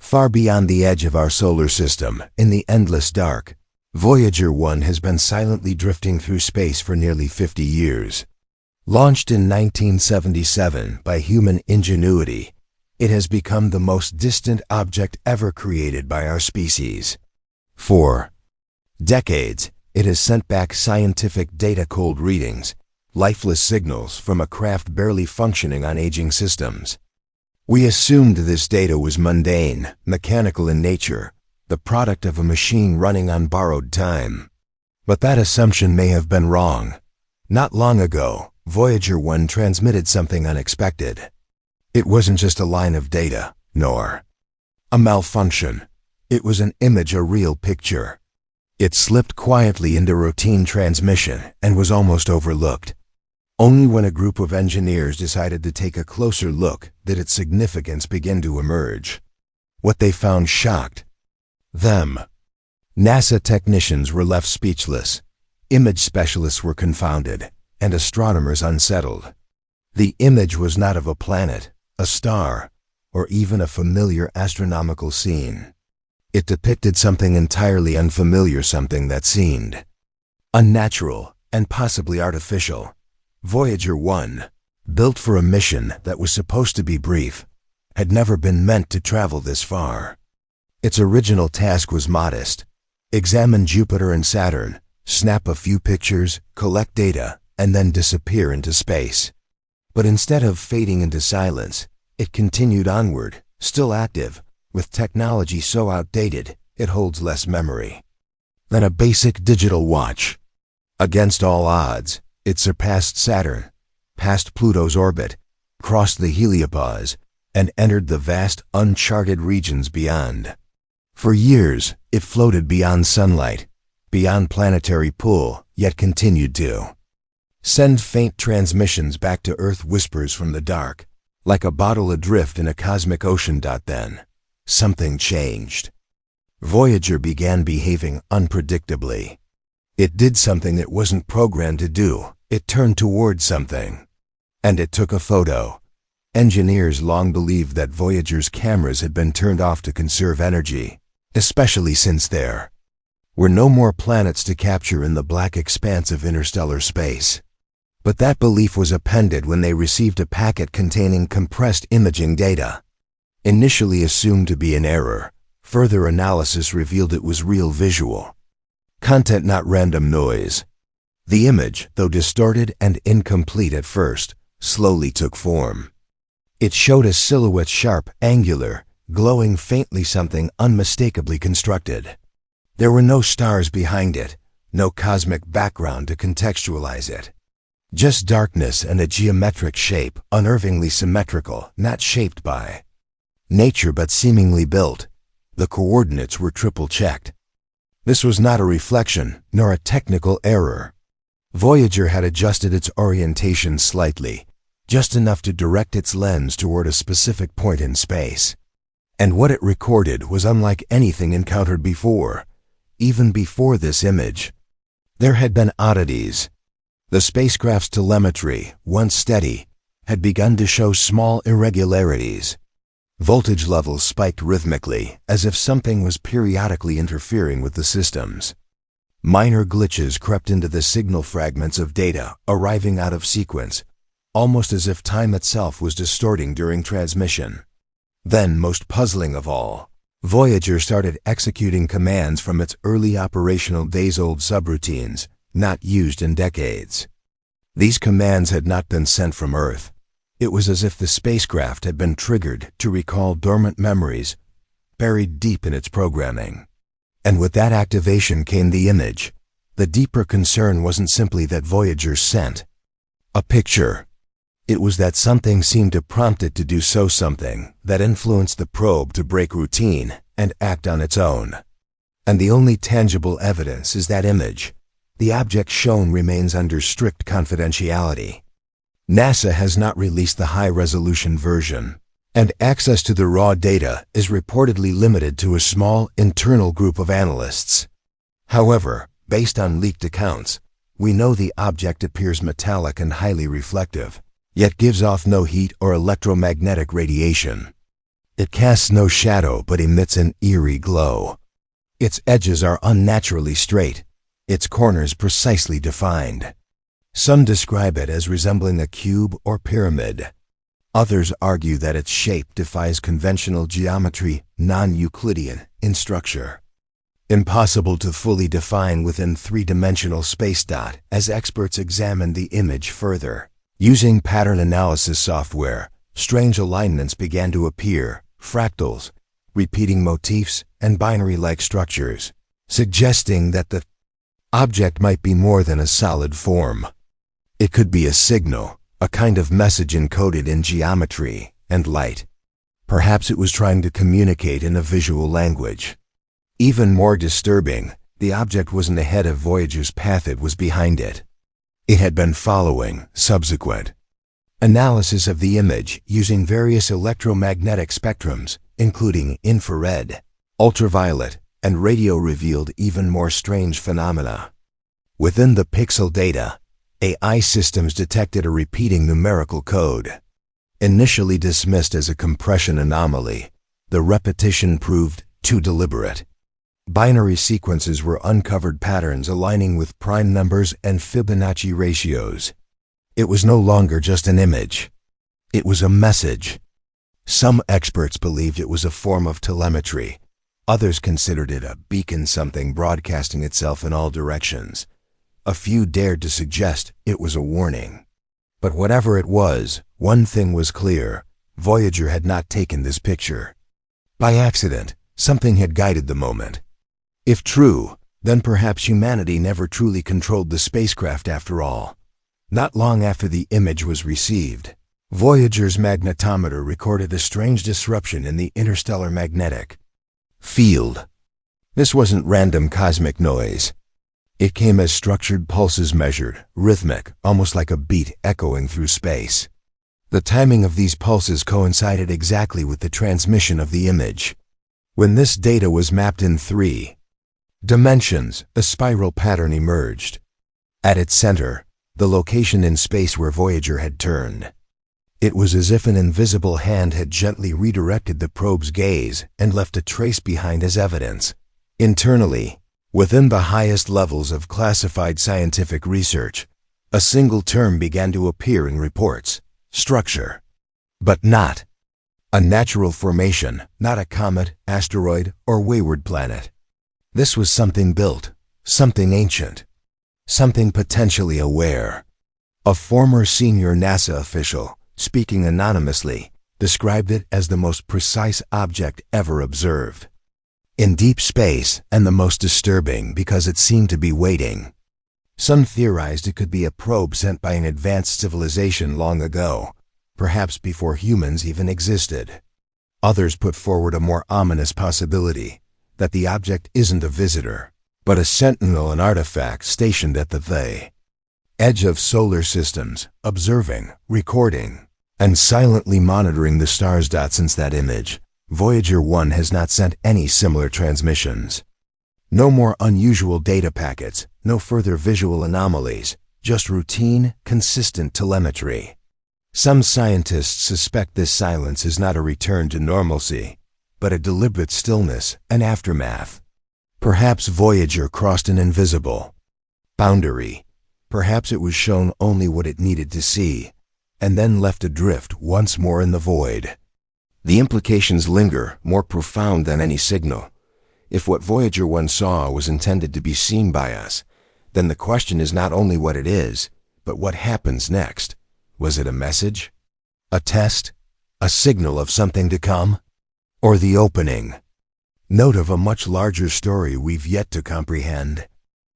Far beyond the edge of our solar system, in the endless dark, Voyager 1 has been silently drifting through space for nearly 50 years. Launched in 1977 by human ingenuity, it has become the most distant object ever created by our species. For decades, it has sent back scientific data cold readings, lifeless signals from a craft barely functioning on aging systems. We assumed this data was mundane, mechanical in nature, the product of a machine running on borrowed time. But that assumption may have been wrong. Not long ago, Voyager 1 transmitted something unexpected. It wasn't just a line of data, nor a malfunction. It was an image, a real picture. It slipped quietly into routine transmission and was almost overlooked. Only when a group of engineers decided to take a closer look did its significance begin to emerge. What they found shocked them. NASA technicians were left speechless, image specialists were confounded, and astronomers unsettled. The image was not of a planet, a star, or even a familiar astronomical scene. It depicted something entirely unfamiliar, something that seemed unnatural and possibly artificial. Voyager 1, built for a mission that was supposed to be brief, had never been meant to travel this far. Its original task was modest: examine Jupiter and Saturn, snap a few pictures, collect data, and then disappear into space. But instead of fading into silence, it continued onward, still active, with technology so outdated it holds less memory than a basic digital watch. Against all odds, it surpassed Saturn, passed Pluto's orbit, crossed the heliopause, and entered the vast, uncharted regions beyond. For years, it floated beyond sunlight, beyond planetary pull, yet continued to send faint transmissions back to Earth, whispers from the dark, like a bottle adrift in a cosmic ocean. Then, something changed. Voyager began behaving unpredictably. It did something it wasn't programmed to do. It turned toward something. And it took a photo. Engineers long believed that Voyager's cameras had been turned off to conserve energy, especially since there were no more planets to capture in the black expanse of interstellar space. But that belief was upended when they received a packet containing compressed imaging data. Initially assumed to be an error, further analysis revealed it was real visual content, not random noise. The image, though distorted and incomplete at first, slowly took form. It showed a silhouette, sharp, angular, glowing faintly, something unmistakably constructed. There were no stars behind it, no cosmic background to contextualize it. Just darkness and a geometric shape, unnervingly symmetrical, not shaped by nature but seemingly built. The coordinates were triple-checked. This was not a reflection, nor a technical error. Voyager had adjusted its orientation slightly, just enough to direct its lens toward a specific point in space. And what it recorded was unlike anything encountered before. Even before this image, there had been oddities. The spacecraft's telemetry, once steady, had begun to show small irregularities. Voltage levels spiked rhythmically, as if something was periodically interfering with the systems. Minor glitches crept into the signal, fragments of data arriving out of sequence, almost as if time itself was distorting during transmission. Then, most puzzling of all, Voyager started executing commands from its early operational days-old subroutines, not used in decades. These commands had not been sent from Earth. It was as if the spacecraft had been triggered to recall dormant memories buried deep in its programming. And with that activation came the image. The deeper concern wasn't simply that Voyager sent a picture. It was that something seemed to prompt it to do something that influenced the probe to break routine and act on its own. And the only tangible evidence is that image. The object shown remains under strict confidentiality. NASA has not released the high-resolution version, and access to the raw data is reportedly limited to a small internal group of analysts. However, based on leaked accounts, we know the object appears metallic and highly reflective, yet gives off no heat or electromagnetic radiation. It casts no shadow but emits an eerie glow. Its edges are unnaturally straight, its corners precisely defined. Some describe it as resembling a cube or pyramid. Others argue that its shape defies conventional geometry, non-Euclidean in structure. Impossible to fully define within three-dimensional space. As experts examined the image further, using pattern analysis software, strange alignments began to appear, fractals, repeating motifs, and binary-like structures, suggesting that the object might be more than a solid form. It could be a signal, a kind of message encoded in geometry and light. Perhaps it was trying to communicate in a visual language. Even more disturbing, the object wasn't ahead of Voyager's path, it was behind it. It had been following. Subsequent analysis of the image using various electromagnetic spectrums, including infrared, ultraviolet, and radio, revealed even more strange phenomena. Within the pixel data, AI systems detected a repeating numerical code. Initially dismissed as a compression anomaly, the repetition proved too deliberate. Binary sequences were uncovered patterns aligning with prime numbers and Fibonacci ratios. It was no longer just an image. It was a message. Some experts believed it was a form of telemetry. Others considered it a beacon, something broadcasting itself in all directions. A few dared to suggest it was a warning. But whatever it was, one thing was clear: Voyager had not taken this picture by accident. Something had guided the moment. If true, then perhaps humanity never truly controlled the spacecraft after all. Not long after the image was received, Voyager's magnetometer recorded a strange disruption in the interstellar magnetic field. This wasn't random cosmic noise. It came as structured pulses, measured, rhythmic, almost like a beat echoing through space. The timing of these pulses coincided exactly with the transmission of the image. When this data was mapped in 3 dimensions, a spiral pattern emerged. At its center, the location in space where Voyager had turned. It was as if an invisible hand had gently redirected the probe's gaze and left a trace behind as evidence. Internally, within the highest levels of classified scientific research, a single term began to appear in reports: structure. But not a natural formation, not a comet, asteroid, or wayward planet. This was something built, something ancient, something potentially aware. A former senior NASA official, speaking anonymously, described it as the most precise object ever observed in deep space, and the most disturbing because it seemed to be waiting. Some theorized it could be a probe sent by an advanced civilization long ago, perhaps before humans even existed. Others put forward a more ominous possibility, that the object isn't a visitor, but a sentinel, an artifact stationed at the edge of solar systems, observing, recording, and silently monitoring the stars. Since that image, Voyager 1 has not sent any similar transmissions. No more unusual data packets, no further visual anomalies, just routine, consistent telemetry. Some scientists suspect this silence is not a return to normalcy, but a deliberate stillness, an aftermath. Perhaps Voyager crossed an invisible boundary. Perhaps it was shown only what it needed to see, and then left adrift once more in the void. The implications linger, more profound than any signal. If what Voyager 1 saw was intended to be seen by us, then the question is not only what it is, but what happens next. Was it a message? A test? A signal of something to come? Or the opening note of a much larger story we've yet to comprehend?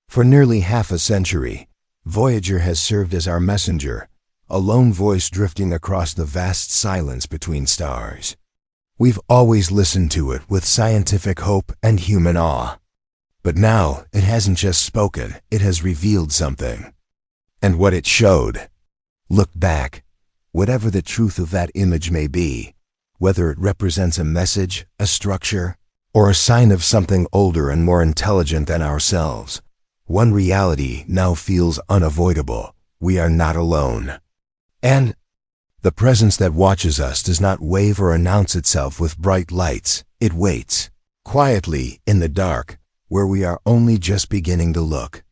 For nearly half a century, Voyager has served as our messenger, a lone voice drifting across the vast silence between stars. We've always listened to it with scientific hope and human awe. But now, it hasn't just spoken, it has revealed something. And what it showed. Look back. Whatever the truth of that image may be, whether it represents a message, a structure, or a sign of something older and more intelligent than ourselves, one reality now feels unavoidable: we are not alone. And The presence that watches us does not wave or announce itself with bright lights. It waits, quietly, in the dark, where we are only just beginning to look.